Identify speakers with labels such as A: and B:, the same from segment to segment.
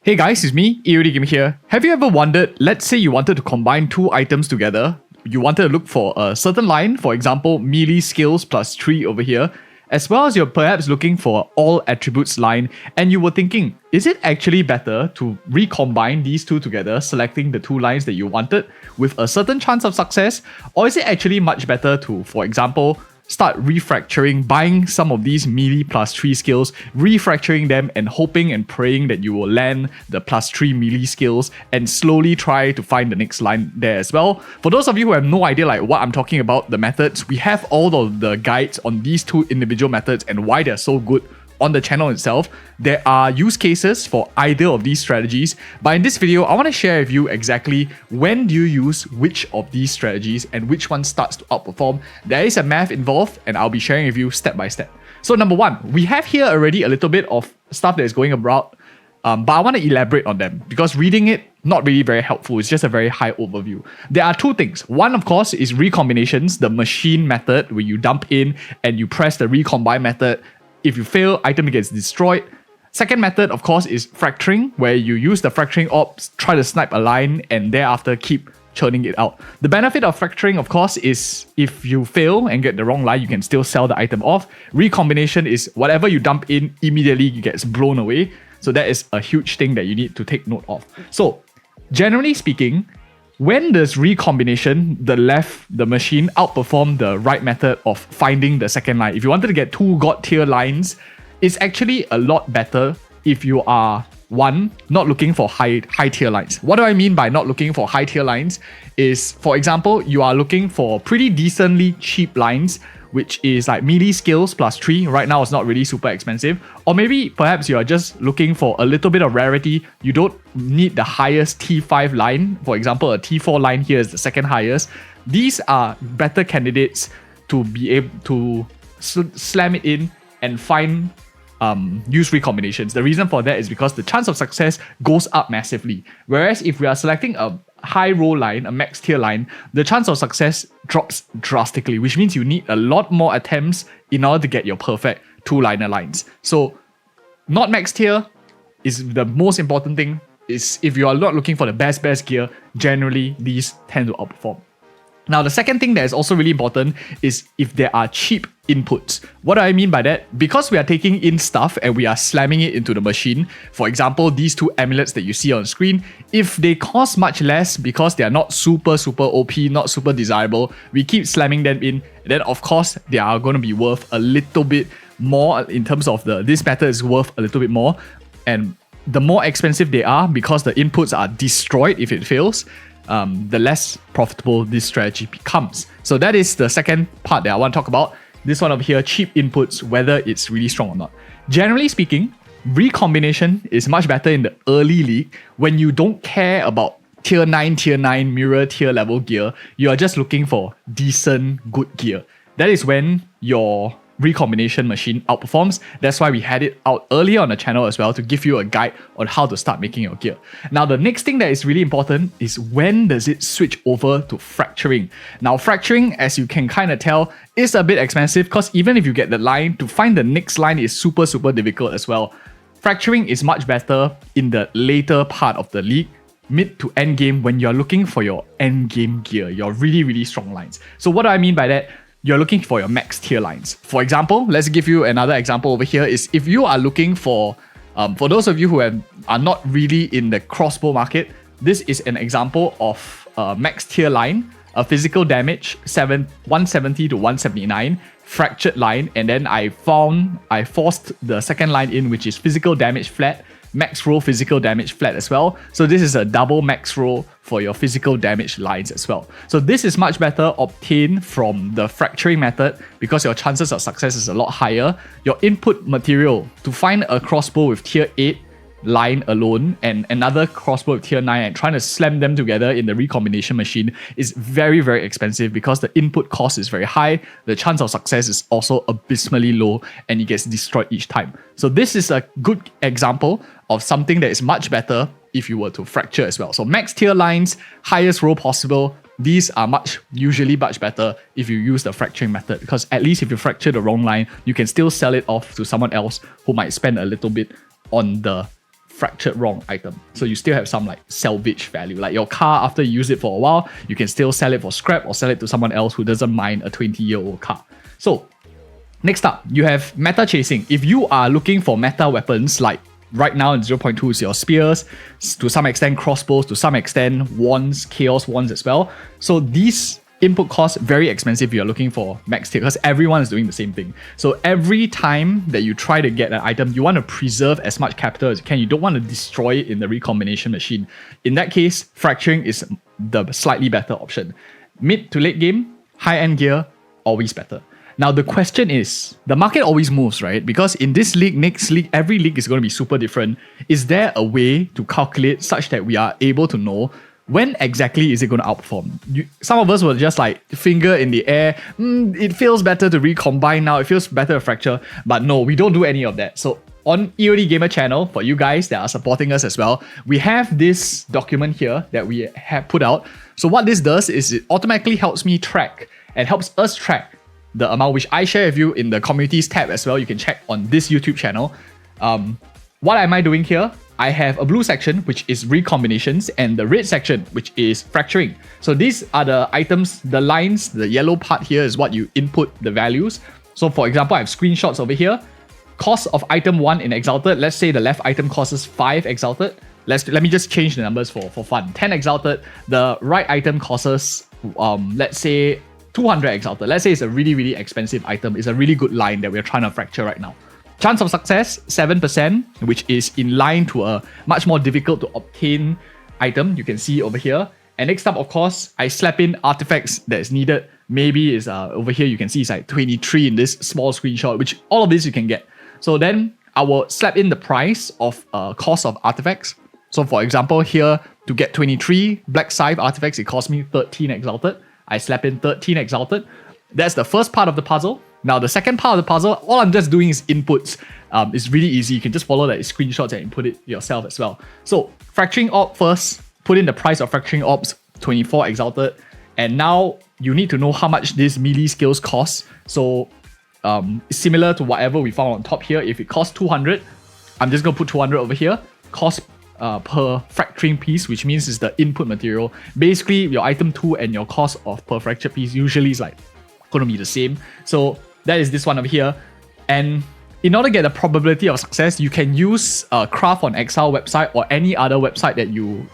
A: Hey guys, it's me, EODGamerZ here. Have you ever wondered, let's say you wanted to combine two items together, you wanted to look for a certain line, for example, melee skills plus 3 over here, as well as you're perhaps looking for all attributes line, and you were thinking, is it actually better to recombine these two together, selecting the two lines that you wanted with a certain chance of success, or is it actually much better to, for example, start refracturing, buying some of these melee plus 3 skills, refracturing them and hoping and praying that you will land the plus 3 melee skills and slowly try to find the next line there as well. For those of you who have no idea like what I'm talking about, the methods, we have all of the guides on these two individual methods and why they're so good on the channel itself. There are use cases for either of these strategies, but in this video, I want to share with you exactly when do you use which of these strategies and which one starts to outperform. There is a math involved and I'll be sharing with you step by step. So number one, we have here already a little bit of stuff that is going about, but I want to elaborate on them because reading it, not really very helpful. It's just a very high overview. There are two things. One, of course, is recombinations, the machine method where you dump in and you press the recombine method. If you fail, item gets destroyed. Second method, of course, is fracturing, where you use the fracturing ops, try to snipe a line, and thereafter keep churning it out. The benefit of fracturing, of course, is if you fail and get the wrong line, you can still sell the item off. Recombination is whatever you dump in, immediately gets blown away. So that is a huge thing that you need to take note of. So, generally speaking, when does recombination, the machine, outperform the right method of finding the second line? If you wanted to get two god tier lines, it's actually a lot better if you are, one, not looking for high tier lines. What do I mean by not looking for high tier lines? Is, for example, you are looking for pretty decently cheap lines, which is like melee skills plus 3. Right now, it's not really super expensive. Or maybe perhaps you are just looking for a little bit of rarity. You don't need the highest T5 line. For example, a T4 line here is the second highest. These are better candidates to be able to slam it in and find use recombinations. The reason for that is because the chance of success goes up massively. Whereas if we are selecting a high roll line, a max tier line, the chance of success drops drastically, which means you need a lot more attempts in order to get your perfect two-liner lines. So not max tier is the most important thing. Is if you are not looking for the best gear, generally these tend to outperform. Now, the second thing that is also really important is if there are cheap inputs. What do I mean by that? Because we are taking in stuff and we are slamming it into the machine, for example, these two amulets that you see on screen, if they cost much less because they are not super OP, not super desirable, we keep slamming them in, then of course they are going to be worth a little bit more in terms of this method is worth a little bit more. And the more expensive they are because the inputs are destroyed if it fails, the less profitable this strategy becomes. So that is the second part that I want to talk about. This one over here, cheap inputs, whether it's really strong or not. Generally speaking, recombination is much better in the early league when you don't care about tier 9 mirror tier level gear. You are just looking for decent, good gear. That is when your recombination machine outperforms. That's why we had it out earlier on the channel as well to give you a guide on how to start making your gear. Now, the next thing that is really important is when does it switch over to fracturing. Now, fracturing, as you can kind of tell, is a bit expensive because even if you get the line, to find the next line is super difficult as well. Fracturing is much better in the later part of the league, mid to end game, when you're looking for your end game gear, your really strong lines. So what do I mean by that? You're looking for your max tier lines. For example, let's give you another example over here is if you are looking for those of you who are not really in the crossbow market, this is an example of a max tier line, a physical damage 170 to 179, fractured line, and then I forced the second line in, which is physical damage flat, max roll physical damage flat as well. So this is a double max roll for your physical damage lines as well. So this is much better obtained from the fracturing method because your chances of success is a lot higher. Your input material to find a crossbow with tier 8 line alone and another crossbow with tier 9 and trying to slam them together in the recombination machine is very expensive because the input cost is very high. The chance of success is also abysmally low and it gets destroyed each time. So this is a good example of something that is much better if you were to fracture as well. So max tier lines, highest roll possible, these are usually much better if you use the fracturing method because at least if you fracture the wrong line, you can still sell it off to someone else who might spend a little bit on the fractured wrong item. So you still have some like salvage value. Like your car, after you use it for a while, you can still sell it for scrap or sell it to someone else who doesn't mind a 20-year-old car. So next up, you have meta chasing. If you are looking for meta weapons, like right now in 0.2 is your spears, to some extent crossbows, to some extent wands, chaos wands as well. So these input costs very expensive if you're looking for max tier, because everyone is doing the same thing. So every time that you try to get an item, you want to preserve as much capital as you can. You don't want to destroy it in the recombination machine. In that case, fracturing is the slightly better option. Mid to late game, high-end gear, always better. Now the question is, the market always moves, right? Because in this league, next league, every league is going to be super different. Is there a way to calculate such that we are able to know when exactly is it going to outperform? Some of us will just like finger in the air. It feels better to recombine now. It feels better to fracture. But no, we don't do any of that. So on EODGamer channel, for you guys that are supporting us as well, we have this document here that we have put out. So what this does is it automatically helps me track and helps us track the amount, which I share with you in the communities tab as well. You can check on this YouTube channel. What am I doing here? I have a blue section, which is recombinations, and the red section, which is fracturing. So these are the items, the lines, the yellow part here is what you input the values. So for example, I have screenshots over here. Cost of item 1 in Exalted. Let's say the left item costs 5 Exalted. Let me just change the numbers for fun. 10 Exalted. The right item costs, let's say 200 Exalted. Let's say it's a really, really expensive item. It's a really good line that we're trying to fracture right now. Chance of success, 7%, which is in line to a much more difficult to obtain item. You can see over here. And next up, of course, I slap in artifacts that is needed. Maybe is over here, you can see it's like 23 in this small screenshot, which all of this you can get. So then I will slap in the price of cost of artifacts. So for example, here to get 23 Black Scythe artifacts, it cost me 13 Exalted. I slap in 13 Exalted. That's the first part of the puzzle. Now, the second part of the puzzle, all I'm just doing is inputs. It's really easy. You can just follow that screenshots and input it yourself as well. So, fracturing orb first, put in the price of fracturing orbs, 24 Exalted. And now, you need to know how much this melee skills cost. So, similar to whatever we found on top here. If it costs 200, I'm just going to put 200 over here. Cost per fracturing piece, which means it's the input material. Basically, your item 2 and your cost of per fracture piece usually is like going to be the same. So that is this one over here. And in order to get the probability of success, you can use Craft on Exile website or any other website that you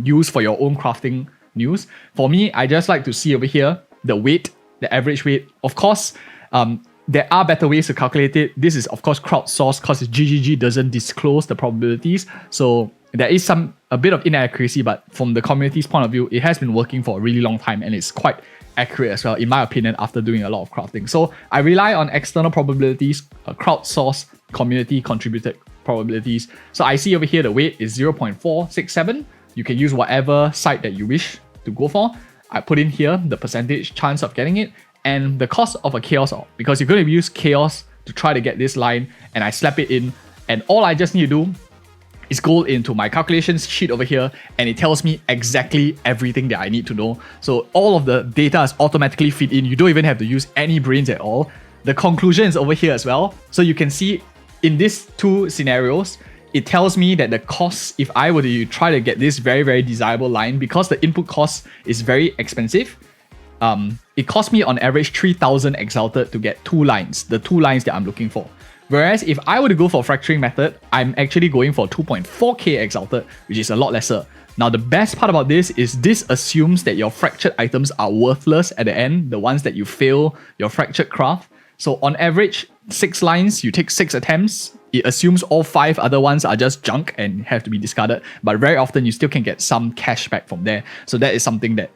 A: use for your own crafting news. For me, I just like to see over here the weight, the average weight. Of course, there are better ways to calculate it. This is of course crowdsourced because GGG doesn't disclose the probabilities. So there is a bit of inaccuracy, but from the community's point of view, it has been working for a really long time and it's quite accurate as well, in my opinion, after doing a lot of crafting. So I rely on external probabilities, crowdsourced community contributed probabilities. So I see over here the weight is 0.467. You can use whatever site that you wish to go for. I put in here the percentage chance of getting it and the cost of a chaos orb, because you're going to use chaos to try to get this line, and I slap it in, and all I just need to do is go into my calculations sheet over here, and it tells me exactly everything that I need to know. So all of the data is automatically feed in. You don't even have to use any brains at all. The conclusion is over here as well. So you can see in these two scenarios, it tells me that the cost, if I were to try to get this very, very desirable line, because the input cost is very expensive, it cost me on average 3,000 Exalted to get 2 lines, the 2 lines that I'm looking for. Whereas if I were to go for fracturing method, I'm actually going for 2.4k Exalted, which is a lot lesser. Now the best part about this is this assumes that your fractured items are worthless at the end, the ones that you fail your fractured craft. So on average, 6 lines, you take 6 attempts. It assumes all 5 other ones are just junk and have to be discarded. But very often you still can get some cash back from there. So that is something that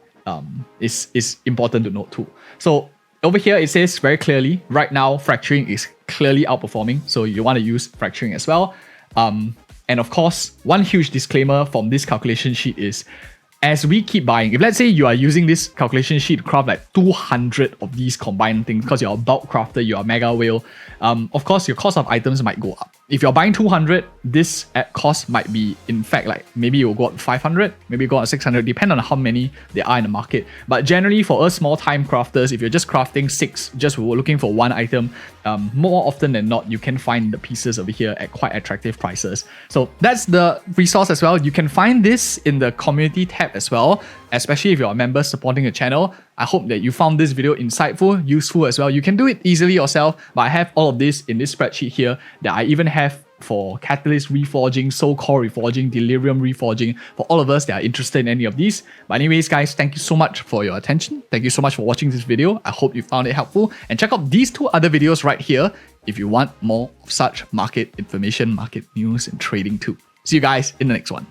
A: is important to note too. So over here, it says very clearly, right now, fracturing is clearly outperforming. So you want to use fracturing as well. And of course, one huge disclaimer from this calculation sheet is, as we keep buying, if let's say you are using this calculation sheet to craft like 200 of these combined things, because you're a bulk crafter, you're a mega whale, of course, your cost of items might go up. If you're buying 200, this at cost might be, in fact, like maybe it will go up to 500, maybe go up to 600, depending on how many there are in the market. But generally, for us small time crafters, if you're just crafting 6, just looking for one item, more often than not, you can find the pieces over here at quite attractive prices. So that's the resource as well. You can find this in the community tab as well, especially if you're a member supporting the channel. I hope that you found this video insightful, useful as well. You can do it easily yourself, but I have all of this in this spreadsheet here that I even have for Catalyst reforging, Soul-Core reforging, Delirium reforging, for all of us that are interested in any of these. But anyways, guys, thank you so much for your attention. Thank you so much for watching this video. I hope you found it helpful. And check out these 2 other videos right here if you want more of such market information, market news, and trading too. See you guys in the next one.